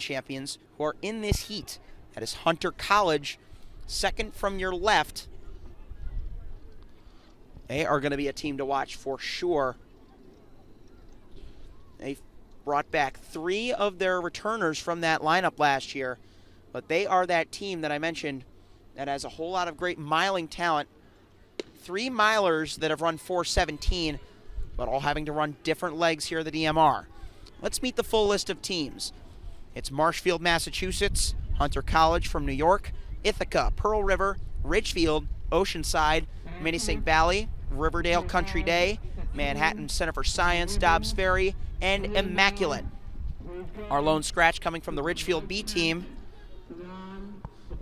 champions who are in this heat. That is Hunter College, second from your left. They are going to be a team to watch for sure. They brought back 3 of their returners from that lineup last year, but they are that team that I mentioned that has a whole lot of great miling talent. 3 milers that have run 4:17, but all having to run different legs here at the DMR. Let's meet the full list of teams. It's Marshfield, Massachusetts, Hunter College from New York, Ithaca, Pearl River, Ridgefield, Oceanside, Minisink Valley, Riverdale Country Day, Manhattan Center for Science, Dobbs Ferry, and Immaculate. Our lone scratch coming from the Ridgefield B team.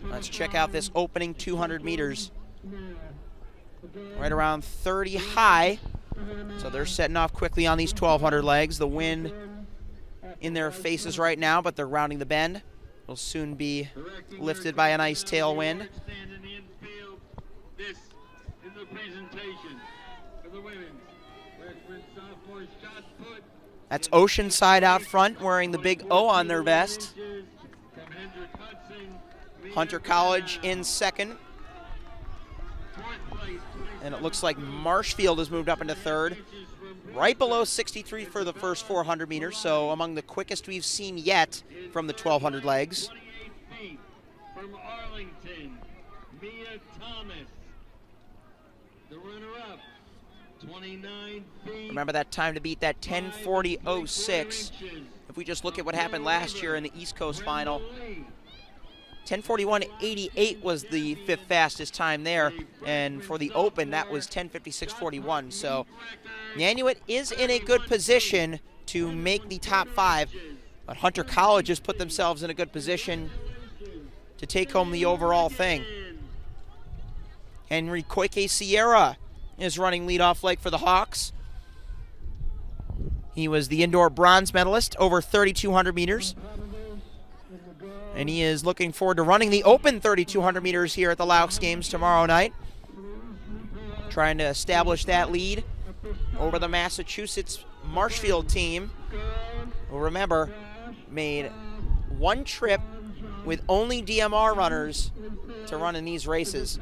Let's check out this opening 200 meters. Right around 30 high. So they're setting off quickly on these 1,200 legs. The wind in their faces right now, but they're rounding the bend. Will soon be lifted by a nice tailwind. That's Oceanside out front wearing the big O on their vest. Hunter College in second. And it looks like Marshfield has moved up into third. Right below 63 for the first 400 meters, so among the quickest we've seen yet from the 1,200 legs. From Arlington, Mia Thomas. The runner-up, 29 feet. Remember that time to beat that 10:40.06. If we just look at what happened last year in the East Coast final, 10:41.88 was the 5th fastest time there, and for the Open, that was 10:56.41. So Nanuet is in a good position to make the top 5, but Hunter College has put themselves in a good position to take home the overall thing. Henry Koike Sierra is running leadoff leg for the Hawks. He was the indoor bronze medalist over 3,200 meters. And he is looking forward to running the open 3,200 meters here at the Loucks games tomorrow night. Trying to establish that lead over the Massachusetts Marshfield team, who, remember, made one trip with only DMR runners to run in these races.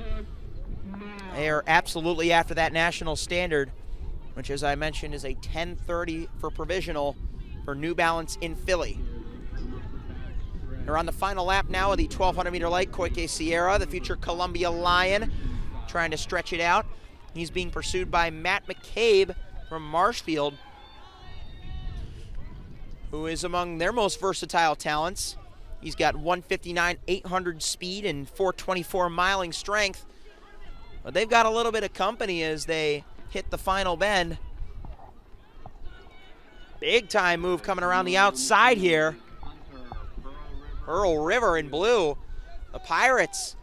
They are absolutely after that national standard, which, as I mentioned, is a 10:30 for provisional for New Balance in Philly. They're on the final lap now of the 1,200 meter light. Koike Sierra, the future Columbia Lion, trying to stretch it out. He's being pursued by Matt McCabe from Marshfield, who is among their most versatile talents. He's got 159 800 speed and 424 miling strength. But they've got a little bit of company as they hit the final bend. Big time move coming around the outside here. Pearl River in blue. The Pirates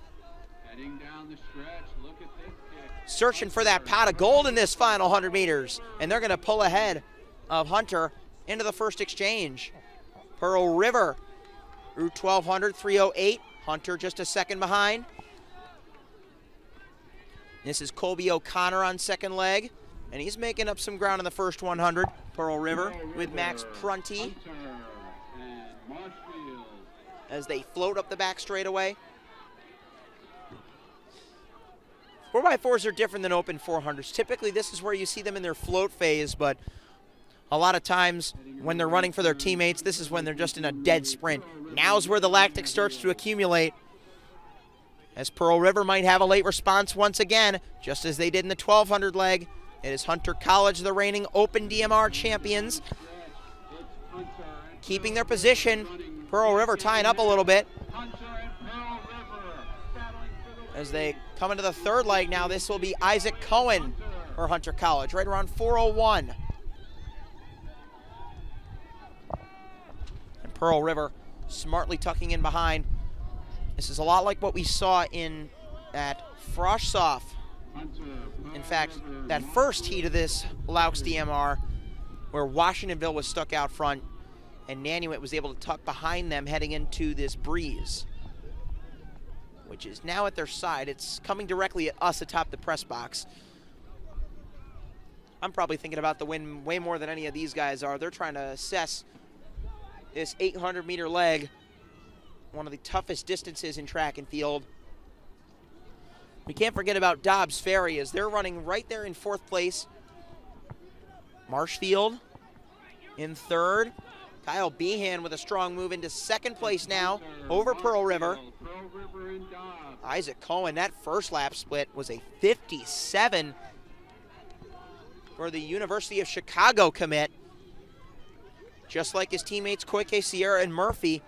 Heading down the stretch. Look at this kick. searching for that pot of gold in this final 100 meters. And they're going to pull ahead of Hunter into the first exchange. Pearl River, Route 1200, 3:08. Hunter just a second behind. This is Colby O'Connor on second leg, and he's making up some ground in the first 100. Pearl River with Max Prunty as they float up the back straightaway. 4x4s are different than open 400s. Typically, this is where you see them in their float phase, but a lot of times when they're running for their teammates, this is when they're just in a dead sprint. Now's where the lactic starts to accumulate, as Pearl River might have a late response once again, just as they did in the 1,200 leg. It is Hunter College, the reigning Open DMR champions, keeping their position. Pearl River tying up a little bit as they come into the third leg now. This will be Isaac Cohen for Hunter College, right around 4:01. And Pearl River smartly tucking in behind. This is a lot like what we saw in that Froshsoff. In fact, that first heat of this Loucks DMR, where Washingtonville was stuck out front and Nanuet was able to tuck behind them heading into this breeze, which is now at their side. It's coming directly at us atop the press box. I'm probably thinking about the wind way more than any of these guys are. They're trying to assess this 800-meter leg one of the toughest distances in track and field. We can't forget about Dobbs Ferry as they're running right there in 4th place. Marshfield in 3rd. Kyle Behan with a strong move into 2nd place now over Pearl River. Isaac Cohen, that first lap split was a 57 for the University of Chicago commit. Just like his teammates Koike, Sierra, and Murphy,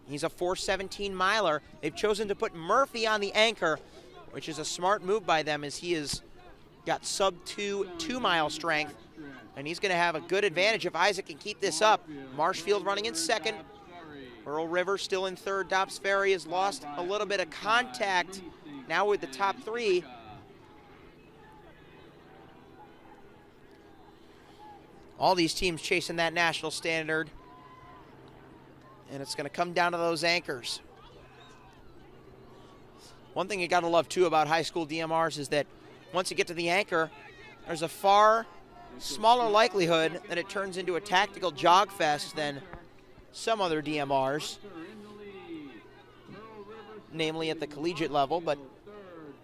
he's a 417 miler. They've chosen to put Murphy on the anchor, which is a smart move by them as he has got sub 2-mile strength. And he's going to have a good advantage if Isaac can keep this up. Marshfield running in 2nd. Pearl River still in 3rd. Dobbs Ferry has lost a little bit of contact now with the top 3. All these teams chasing that national standard. And it's going to come down to those anchors. One thing you got to love, too, about high school DMRs is that once you get to the anchor, there's a far smaller likelihood that it turns into a tactical jog fest than some other DMRs, namely at the collegiate level, but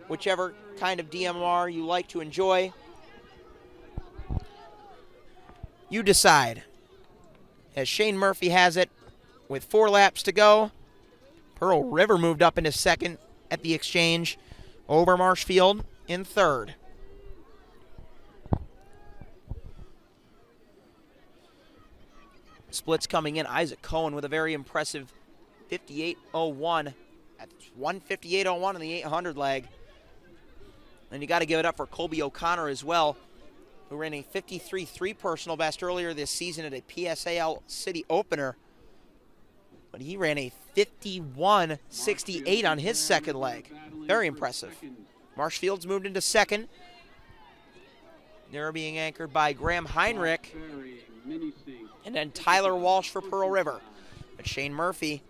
whichever kind of DMR you like to enjoy, you decide. As Shane Murphy has it with 4 laps to go, Pearl River moved up into 2nd at the exchange over Marshfield in 3rd. Splits coming in. Isaac Cohen with a very impressive 58.01 at 1:58.01 in the 800 leg. And you got to give it up for Colby O'Connor as well, who ran a 53.3 personal best earlier this season at a PSAL City opener. But he ran a 51.68 on his 2nd leg. Very impressive. Marshfield's moved into 2nd. They're being anchored by Graham Heinrich. And then Tyler Walsh for Pearl River. But Shane Murphy,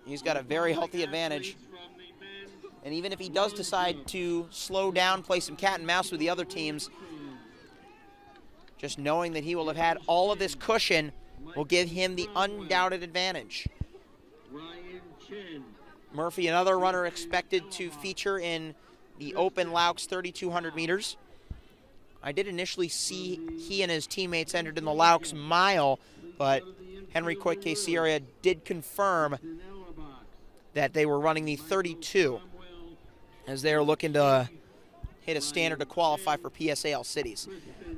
he's got a very healthy advantage. And even if he does decide to slow down, play some cat and mouse with the other teams, just knowing that he will have had all of this cushion will give him the undoubted advantage. Murphy, another runner expected to feature in the Open Loucks 3,200 meters. I did initially see he and his teammates entered in the Loucks mile, but Henry Koike Sierra did confirm that they were running the 32 as they are looking to hit a standard to qualify for PSAL cities.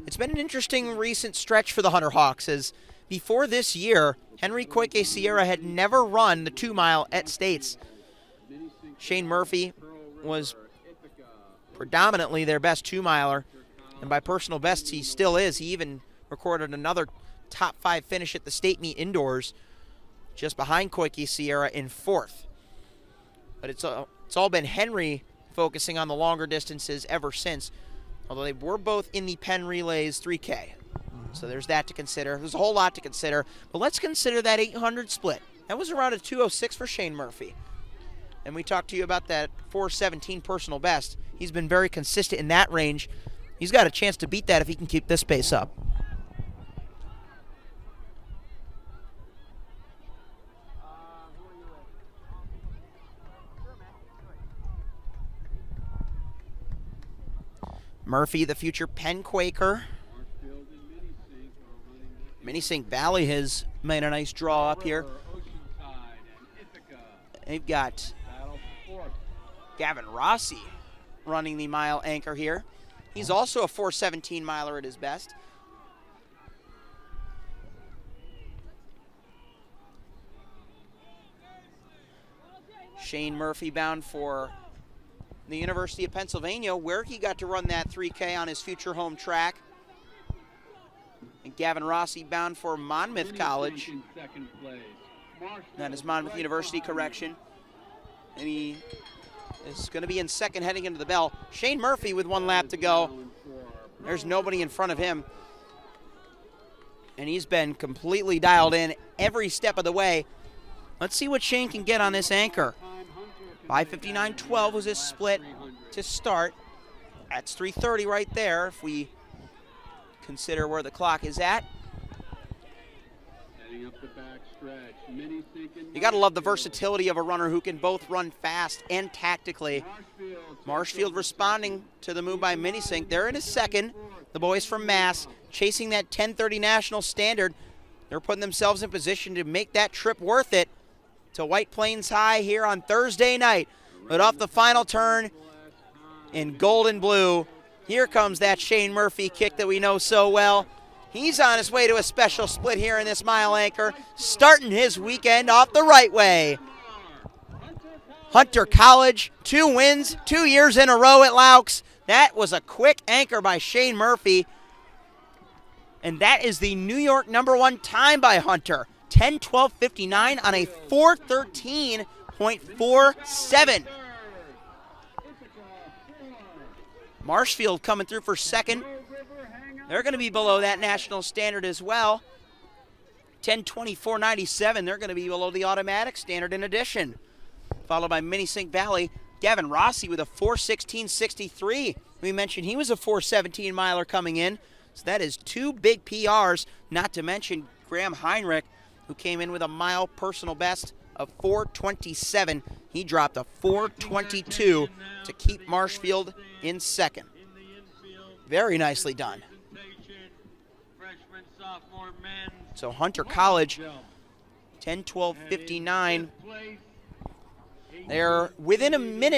It's been an interesting recent stretch for the Hunter Hawks, as before this year, Henry Koike Sierra had never run the 2-mile at States. Shane Murphy was predominantly their best 2-miler. And by personal bests, he still is. He even recorded another top 5 finish at the state meet indoors, just behind Koike Sierra in 4th. But it's all been Henry focusing on the longer distances ever since, although they were both in the Penn Relays 3K. So there's that to consider. There's a whole lot to consider. But let's consider that 800 split. That was around a 2:06 for Shane Murphy. And we talked to you about that 4:17 personal best. He's been very consistent in that range. He's got a chance to beat that if he can keep this pace up. Murphy, the future Penn Quaker. Minisink Valley has made a nice draw up here. They've got Gavin Rossi running the mile anchor here. He's also a 4:17 miler at his best. Shane Murphy bound for the University of Pennsylvania, where he got to run that 3K on his future home track. And Gavin Rossi bound for Monmouth College. That is Monmouth University, correction. And he is going to be in 2nd heading into the bell. Shane Murphy with 1 lap to go. There's nobody in front of him. And he's been completely dialed in every step of the way. Let's see what Shane can get on this anchor. 5:59.12 was his split to start. That's 3:30 right there if we consider where the clock is at. Heading up the back stretch. You got to love the versatility of a runner who can both run fast and tactically. Marshfield responding to the move by Minisink. They're in his second. The boys from Mass chasing that 10:30 national standard. They're putting themselves in position to make that trip worth it to White Plains High here on Thursday night. But off the final turn in gold and blue, here comes that Shane Murphy kick that we know so well. He's on his way to a special split here in this mile anchor, starting his weekend off the right way. Hunter College, 2 wins, 2 years in a row at Loucks. That was a quick anchor by Shane Murphy. And that is the New York #1 time by Hunter. 10:12:59 on a 4:13.47. Marshfield coming through for second. They're going to be below that national standard as well. 10:24.97. They're going to be below the automatic standard in addition. Followed by Minisink Valley. Gavin Rossi with a 4:16.63. We mentioned he was a 4:17 miler coming in. So that is 2 big PRs, not to mention Graham Heinrich, who came in with a mile personal best of 4:27. He dropped a 4:22 to keep Marshfield in second. Very nicely done. So Hunter College, 10:12:59. They're within a minute